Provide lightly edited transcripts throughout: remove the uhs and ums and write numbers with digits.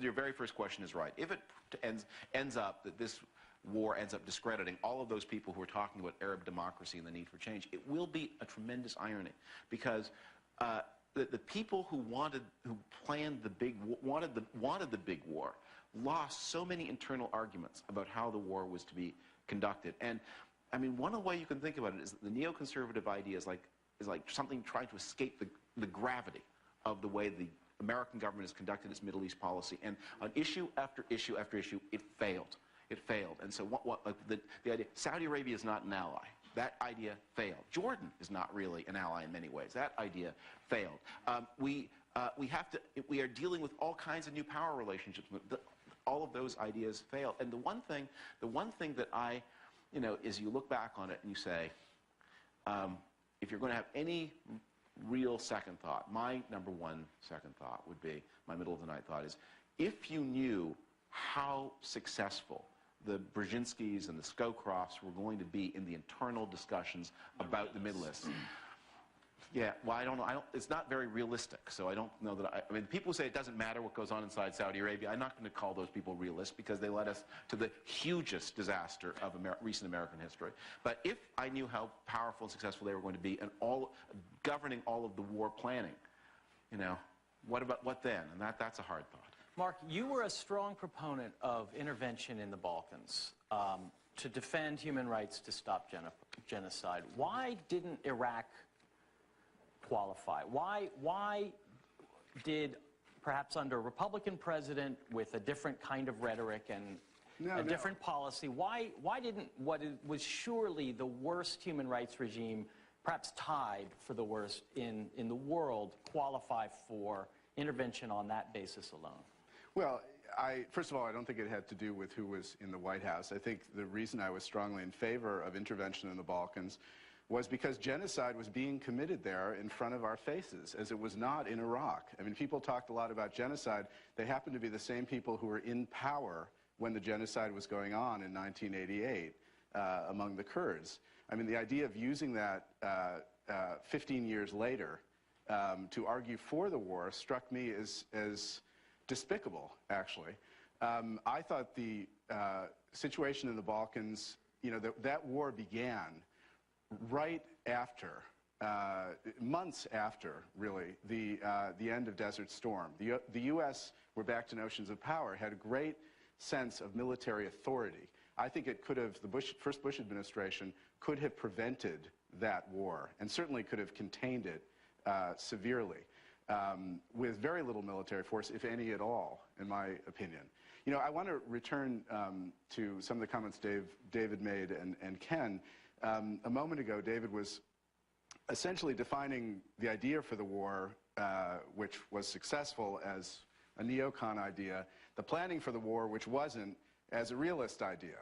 your very first question is right. If it ends up that this war ends up discrediting all of those people who are talking about Arab democracy and the need for change, it will be a tremendous irony, because the people who planned the big wanted the big war lost so many internal arguments about how the war was to be conducted. And I mean, one way you can think about it is that the neoconservative idea is like something trying to escape the gravity of the way the American government has conducted its Middle East policy. And on issue after issue after issue, it failed. It failed. And so the idea, Saudi Arabia is not an ally. That idea failed. Jordan is not really an ally in many ways. That idea failed. We are dealing with all kinds of new power relationships. All of those ideas failed. And the one thing that I, is you look back on it and you say, if you're going to have any real second thought, my number one second thought would be, my middle of the night thought is, if you knew how successful the Brzezinskis and the Scowcrofts were going to be in the internal discussions about the Middle East. Yeah, well, I don't know. It's not very realistic, so I don't know that I mean, people who say it doesn't matter what goes on inside Saudi Arabia, I'm not going to call those people realists, because they led us to the hugest disaster of recent American history. But if I knew how powerful and successful they were going to be and governing all of the war planning, what then? And that's a hard thought. Mark, you were a strong proponent of intervention in the Balkans to defend human rights, to stop genocide. Why didn't Iraq qualify? Why did, perhaps under a Republican president with a different kind of rhetoric and different policy, why didn't what was surely the worst human rights regime, perhaps tied for the worst in the world, qualify for intervention on that basis alone? Well, first of all, I don't think it had to do with who was in the White House. I think the reason I was strongly in favor of intervention in the Balkans was because genocide was being committed there in front of our faces, as it was not in Iraq. I mean, people talked a lot about genocide. They happened to be the same people who were in power when the genocide was going on in 1988 among the Kurds. I mean, the idea of using that 15 years later to argue for the war struck me as despicable, actually. I thought the situation in the Balkans, that war began right after, months after, really, the end of Desert Storm. The U.S., we're back to notions of power, had a great sense of military authority. I think it could have, the first Bush administration could have prevented that war, and certainly could have contained it severely. With very little military force, if any at all, in my opinion. I want to return to some of the comments David made and Ken. A moment ago, David was essentially defining the idea for the war, which was successful, as a neocon idea, the planning for the war, which wasn't, as a realist idea.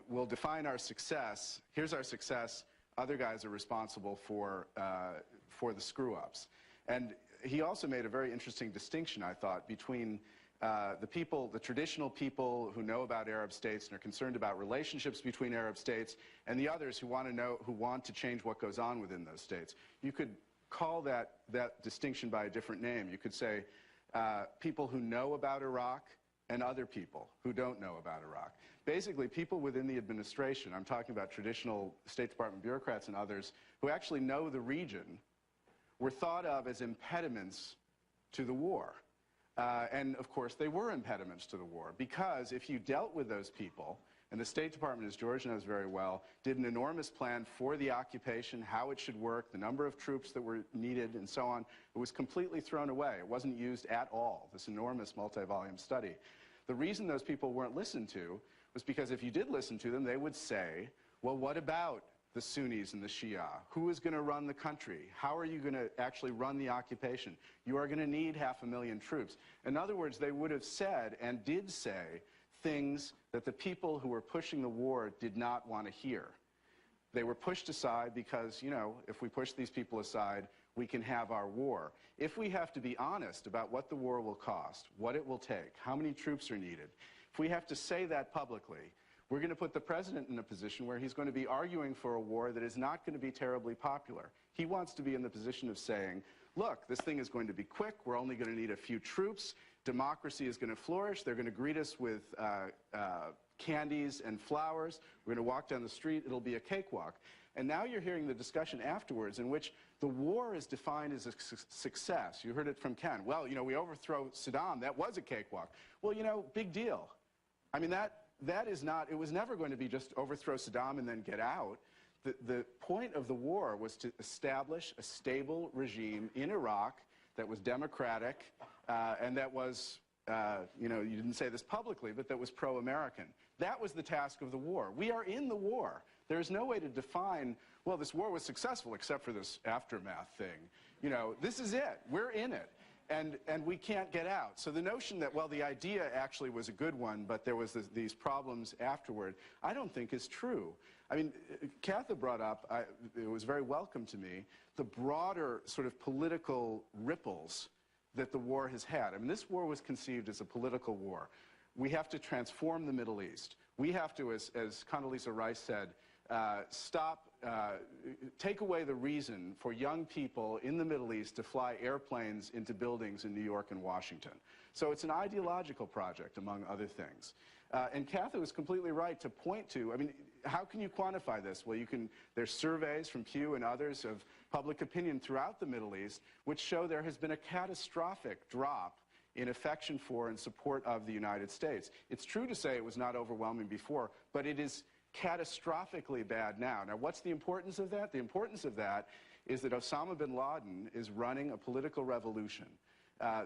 We'll define our success, here's our success, other guys are responsible for the screw-ups. And he also made a very interesting distinction, I thought, between the traditional people who know about Arab states and are concerned about relationships between Arab states, and the others who want to change what goes on within those states. You could call that distinction by a different name. You could say people who know about Iraq and other people who don't know about Iraq. Basically, people within the administration, I'm talking about traditional State Department bureaucrats and others, who actually know the region, were thought of as impediments to the war. And of course, they were impediments to the war, because if you dealt with those people, and the State Department, as George knows very well, did an enormous plan for the occupation, how it should work, the number of troops that were needed, and so on, it was completely thrown away. It wasn't used at all, this enormous multi-volume study. The reason those people weren't listened to was because if you did listen to them, they would say, well, what about the Sunnis and the Shia? Who is going to run the country? How are you going to actually run the occupation? You are going to need 500,000 troops. In other words, they would have said and did say things that the people who were pushing the war did not want to hear. They were pushed aside because, if we push these people aside, we can have our war. If we have to be honest about what the war will cost, what it will take, how many troops are needed, if we have to say that publicly, we're going to put the president in a position where he's going to be arguing for a war that is not going to be terribly popular. He wants to be in the position of saying, look, this thing is going to be quick, we're only going to need a few troops, democracy is going to flourish. They're going to greet us with candies and flowers. We're going to walk down the street. It'll be a cakewalk. And now you're hearing the discussion afterwards in which the war is defined as a success. You heard it from Ken. Well, you know, we overthrow Saddam. That was a cakewalk. Well, you know, big deal. I mean, that is not, it was never going to be just overthrow Saddam and then get out. The point of the war was to establish a stable regime in Iraq that was democratic and that was, you know, you didn't say this publicly, but that was pro-American. That was the task of the war. We are in the war. There's no way to define, well, this war was successful except for this aftermath thing. You know, this is it. We're in it. And we can't get out. So the notion that, well, the idea actually was a good one, but there was these problems afterward, I don't think is true. I mean, Katha brought up, it was very welcome to me, the broader sort of political ripples that the war has had. I mean, this war was conceived as a political war. We have to transform the Middle East. We have to, as Condoleezza Rice said, take away the reason for young people in the Middle East to fly airplanes into buildings in New York and Washington. So it's an ideological project, among other things. And Katha was completely right to point to, I mean, how can you quantify this? Well, there's surveys from Pew and others of public opinion throughout the Middle East which show there has been a catastrophic drop in affection for and support of the United States. It's true to say it was not overwhelming before, but it is catastrophically bad now. Now, what's the importance of that? The importance of that is that Osama bin Laden is running a political revolution.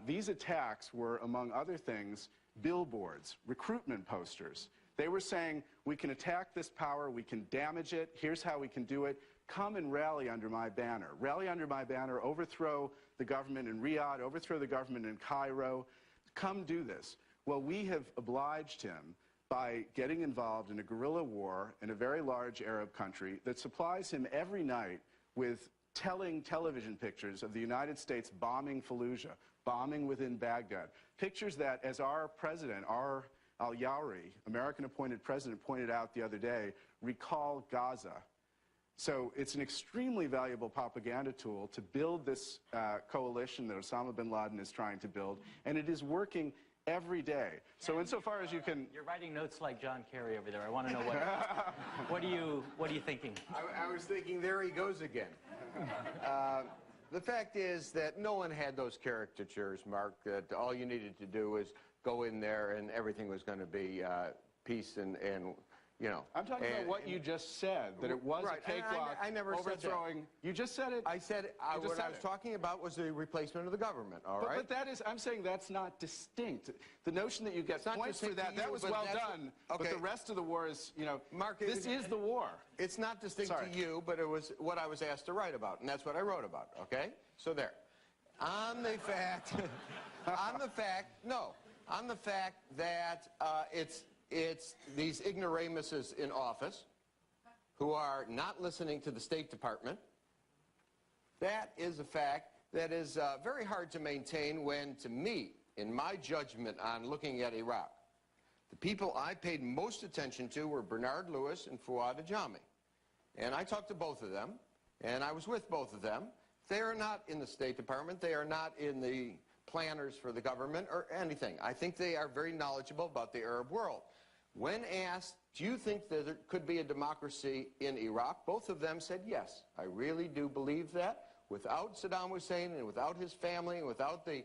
These attacks were, among other things, billboards, recruitment posters. They were saying, we can attack this power, we can damage it, here's how we can do it, come and rally under my banner. Rally under my banner, overthrow the government in Riyadh, overthrow the government in Cairo, come do this. Well, we have obliged him by getting involved in a guerrilla war in a very large Arab country that supplies him every night with telling television pictures of the United States bombing Fallujah, bombing within Baghdad. Pictures that, as our president, our al-Yawri, American-appointed president, pointed out the other day, recall Gaza. So it's an extremely valuable propaganda tool to build this coalition that Osama bin Laden is trying to build, and it is working every day. So insofar as you can... You're writing notes like John Kerry over there. I want to know what are you thinking? I was thinking, there he goes again. The fact is that no one had those caricatures, Mark, that all you needed to do was go in there and everything was going to be peace and you know. I'm talking about what you just said, that it was a cakewalk. I never overthrowing. Said that. You just said it. I said what I was talking about was the replacement of the government, all right? But that is, I'm saying that's not distinct. The notion that you get points for that, that was well done. Okay. But the rest of the war is, you know, Mark, this is the war. It's not distinct to you, but it was what I was asked to write about, and that's what I wrote about, okay? So there. On the fact, on the fact that it's these ignoramuses in office who are not listening to the State Department. That is a fact that is very hard to maintain when, to me, in my judgment on looking at Iraq, the people I paid most attention to were Bernard Lewis and Fuad Ajami. And I talked to both of them, and I was with both of them. They are not in the State Department. They are not in the planners for the government or anything. I think they are very knowledgeable about the Arab world. When asked, do you think that there could be a democracy in Iraq? Both of them said yes. I really do believe that. Without Saddam Hussein and without his family and without the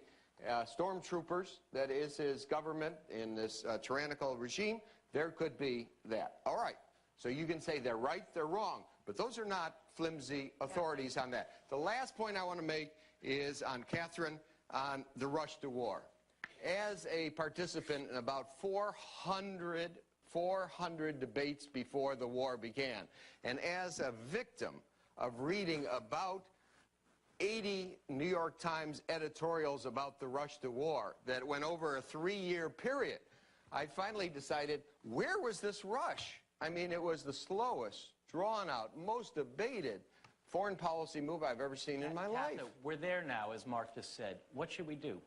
stormtroopers, that is his government in this tyrannical regime, there could be that. All right. So you can say they're right, they're wrong. But those are not flimsy authorities on that. The last point I want to make is on Catherine, on the rush to war. As a participant in about 400 debates before the war began, and as a victim of reading about 80 New York Times editorials about the rush to war that went over a 3-year period, I finally decided, where was this rush? I mean, it was the slowest, drawn out, most debated foreign policy move I've ever seen in my life. We're there now, as Mark just said. What should we do?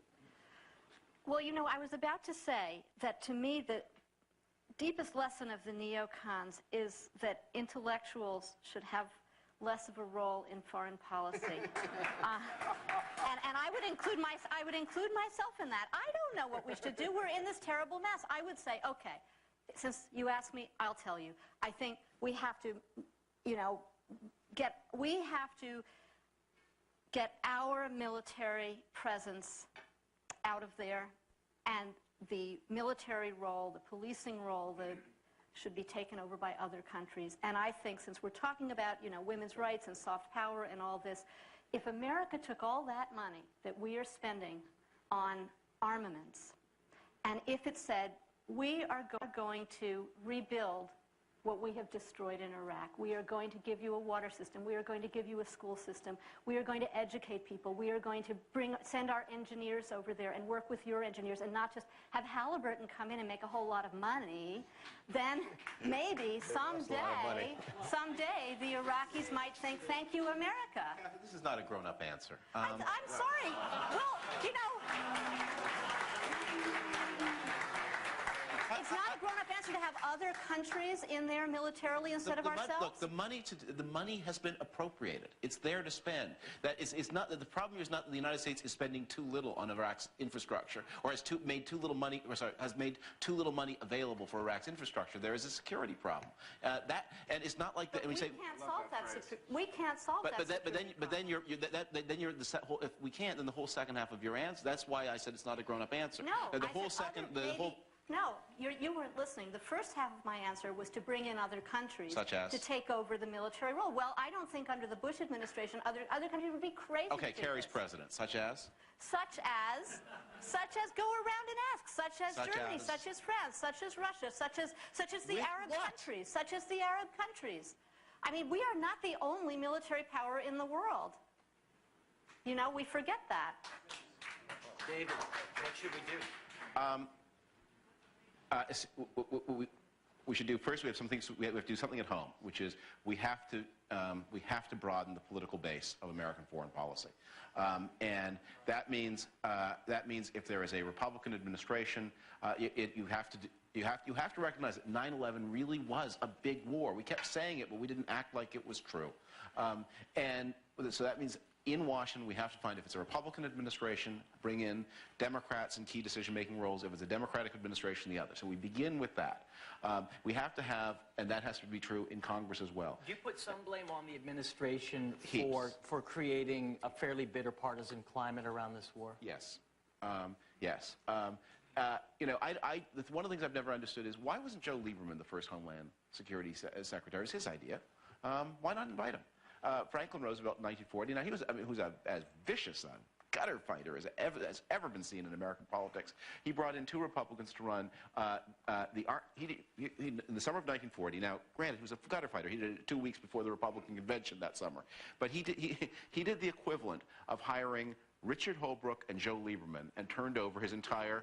Well, you know, I was about to say that to me the deepest lesson of the neocons is that intellectuals should have less of a role in foreign policy. And I would include myself in that. I don't know what we should do. We're in this terrible mess. I would say, okay, since you asked me, I'll tell you. I think we have to, you know, get our military presence out of there, and the military role, the policing role, should be taken over by other countries. And I think, since we're talking about, you know, women's rights and soft power and all this, if America took all that money that we are spending on armaments, and if it said, we are going to rebuild what we have destroyed in Iraq. We are going to give you a water system. We are going to give you a school system. We are going to educate people. We are going to send our engineers over there and work with your engineers and not just have Halliburton come in and make a whole lot of money. Then maybe someday the Iraqis might think, thank you, America. This is not a grown-up answer. I'm sorry. Well, you know, it's not a grown-up answer to have other countries in there militarily instead of ourselves? Look, the money has been appropriated. It's there to spend. It's not that the problem here is not that the United States is spending too little on Iraq's infrastructure, or has made too little money available for Iraq's infrastructure. There is a security problem. And it's not like that. We can't solve that. We can't solve that. If we can't, then the whole second half of your answer. That's why I said it's not a grown-up answer. No, No, you weren't listening. The first half of my answer was to bring in other countries to take over the military role. Well, I don't think under the Bush administration other countries would be crazy. Okay, Kerry's president, such as? Such as go around and ask. Such as Germany, such as France, such as Russia, such as the Arab countries, such as the Arab countries. I mean, we are not the only military power in the world. You know, we forget that. David, what should we do? We should do first. We have to do something at home, which is we have to broaden the political base of American foreign policy, and that means if there is a Republican administration, you have to recognize that 9/11 really was a big war. We kept saying it, but we didn't act like it was true, and so that means. In Washington, we have to find, if it's a Republican administration, bring in Democrats in key decision-making roles. If it's a Democratic administration, the other. So we begin with that. We have to have, and that has to be true in Congress as well. Do you put some blame on the administration Heaps. for creating a fairly bitter partisan climate around this war? Yes. Yes. You know, one of the things I've never understood is, why wasn't Joe Lieberman the first Homeland Security Secretary? It was his idea. Why not invite him? Franklin Roosevelt in 1940. Now, he was as vicious a gutter fighter as ever been seen in American politics. He brought in 2 Republicans to run in the summer of 1940. Now, granted, he was a gutter fighter. He did it 2 weeks before the Republican convention that summer. But he did the equivalent of hiring Richard Holbrooke and Joe Lieberman and turned over his entire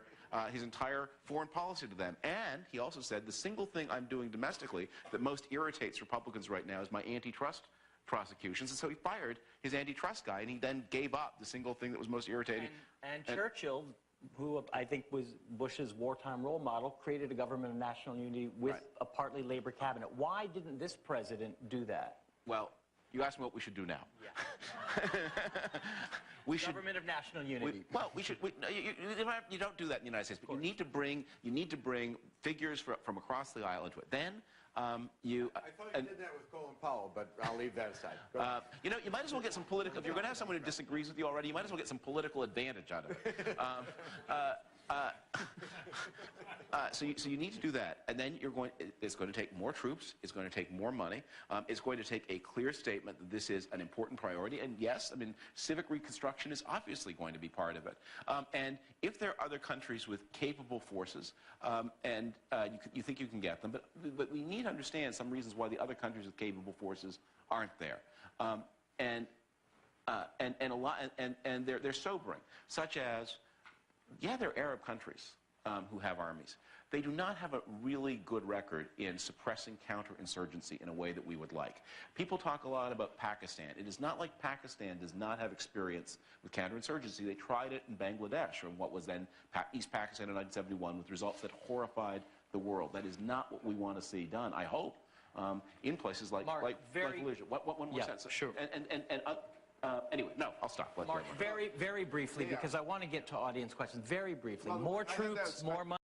foreign policy to them. And he also said, the single thing I'm doing domestically that most irritates Republicans right now is my antitrust prosecutions. And so he fired his antitrust guy, and he then gave up the single thing that was most irritating. And Churchill, who I think was Bush's wartime role model, created a government of national unity with a partly labor cabinet. Why didn't this president do that? Well, you asked me what we should do now. Yeah. Government of national unity. You don't do that in the United States, but you need to bring figures from across the aisle into it. Then I thought you did that with Colin Powell, but I'll leave that aside. You know, you might as well get some political. If you're going to have someone who disagrees with you already, you might as well get some political advantage out of it. So you need to do that, and then it's going to take more troops. It's going to take more money. It's going to take a clear statement that this is an important priority. And yes, I mean, civic reconstruction is obviously going to be part of it. And if there are other countries with capable forces, and you think you can get them, but we need to understand some reasons why the other countries with capable forces aren't there. And they're sobering, such as. Yeah, there are Arab countries who have armies. They do not have a really good record in suppressing counterinsurgency in a way that we would like. People talk a lot about Pakistan. It is not like Pakistan does not have experience with counterinsurgency. They tried it in Bangladesh, or what was then East Pakistan in 1971, with results that horrified the world. That is not what we want to see done, I hope, in places like Fallujah. One more sentence. Sure. Anyway, no, I'll stop. Let Mark, you have one. very briefly, because I want to get to audience questions. Very briefly. Well, More I had that troops, more money.